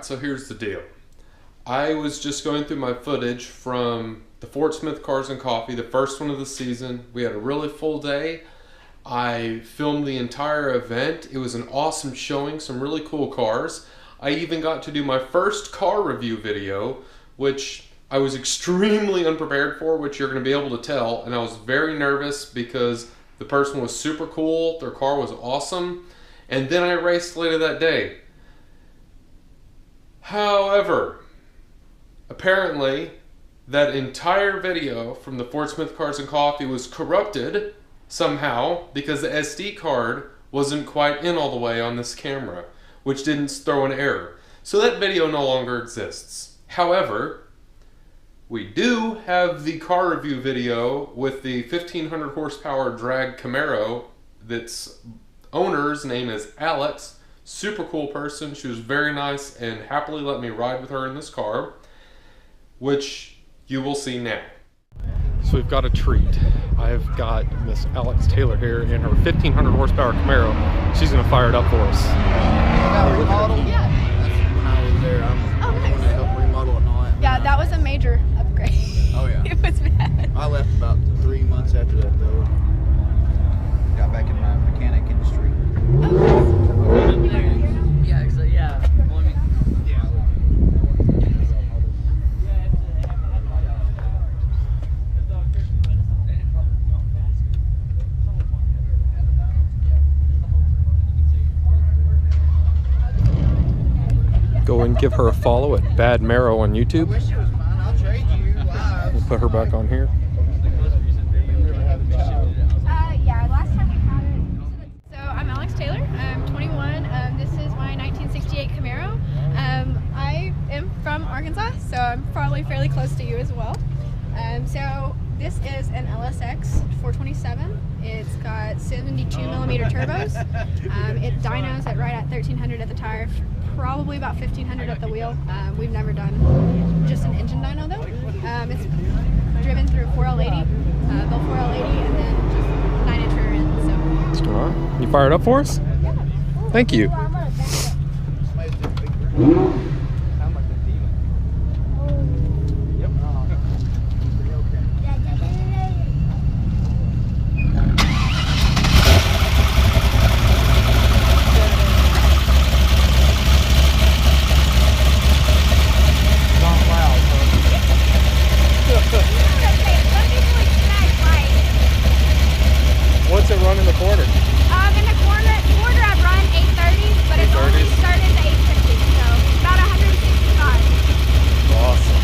so here's the deal. I was just going through my footage from the Fort Smith Cars and Coffee, the first one of the season. We had a really full day. I filmed the entire event. It was an awesome showing, some really cool cars. I even got to do my first car review video, which I was extremely unprepared for, which you're going to be able to tell. And I was very nervous because the person was super cool. Their car was awesome. And then I raced later that day. However, apparently that entire video from the Fort Smith Cars and Coffee was corrupted somehow because the SD card wasn't quite in all the way on this camera, which didn't throw an error. So that video no longer exists. However, we do have the car review video with the 1500 horsepower drag Camaro that's owner's name is Alex. Super cool person. She was very nice and happily let me ride with her in this car, which you will see now. So we've got a treat. I've got Miss Alex Taylor here in her 1500 horsepower Camaro. She's gonna fire it up for us. Got remodeled? Yeah. That's when I was there. I'm the one that helped remodel it and all that. Yeah, that was a major upgrade. Oh yeah. It was bad. I left about 3 months after that though. Got back in my mechanic industry. Yeah, actually, yeah. Well, I mean, Go and give her a follow at Bad Marrow on YouTube. Wish it was mine. I'll trade you live. We'll put her back on here. Yeah, last time we had it. So I'm Alex Taylor. I'm 21. This is my 1968 Camaro. I am from Arkansas, so I'm probably fairly close to you as well. So this is an LSX 427. It's got 72 millimeter turbos. It dynos at right at 1300 at the tire, probably about 1500 at the wheel. We've never done just an engine dyno though. It's driven through 4L80, built 4L80, and then just 9-inch rear end. So. All right. You fire it up for us? Thank you. What's it run in the quarter? In the quarter I've run 830s, but it's only started to 850, so about 165. Awesome.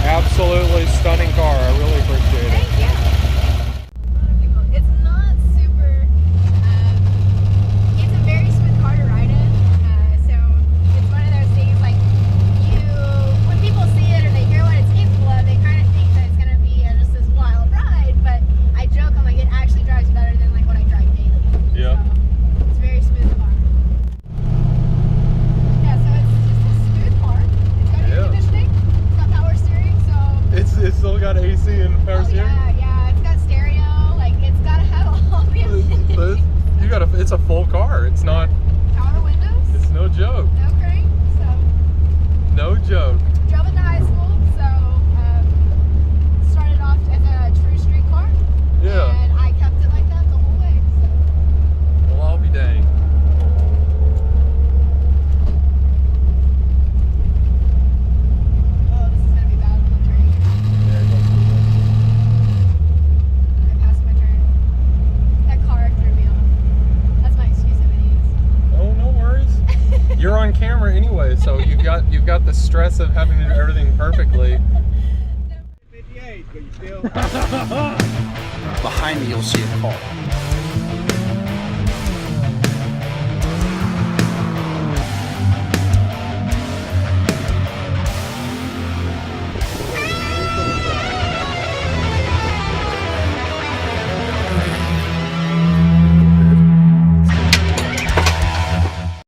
Absolutely stunning car. I really appreciate it. Thank you. It's not super, it's a very smooth car to ride in. So it's one of those things like when people see it or they hear what it's capable of, they kind of think that it's going to be just this wild ride. But I joke, I'm like, it actually drives better than like what I drive daily. Yeah. So it's a very smooth car. Yeah, so it's just a smooth car. It's got air conditioning. It's got power steering, so. It's still got AC and power steering? Yeah, it's got stereo, like it's gotta have all the amenities. It's a full car. It's not. Power windows. It's no joke. No crank, so. No joke. Drove it to high school, so started off as a true street car. Yeah. And I kept it like that the whole way, so. Well, I'll be dang. Oh, this is gonna be bad. I'm turning. I passed my turn. That car threw me off. That's my excuse if it is. Oh, no worries. You're on camera anyway, so you've got the stress of having to do everything perfectly. 58, but you still. Behind me, you'll see a car.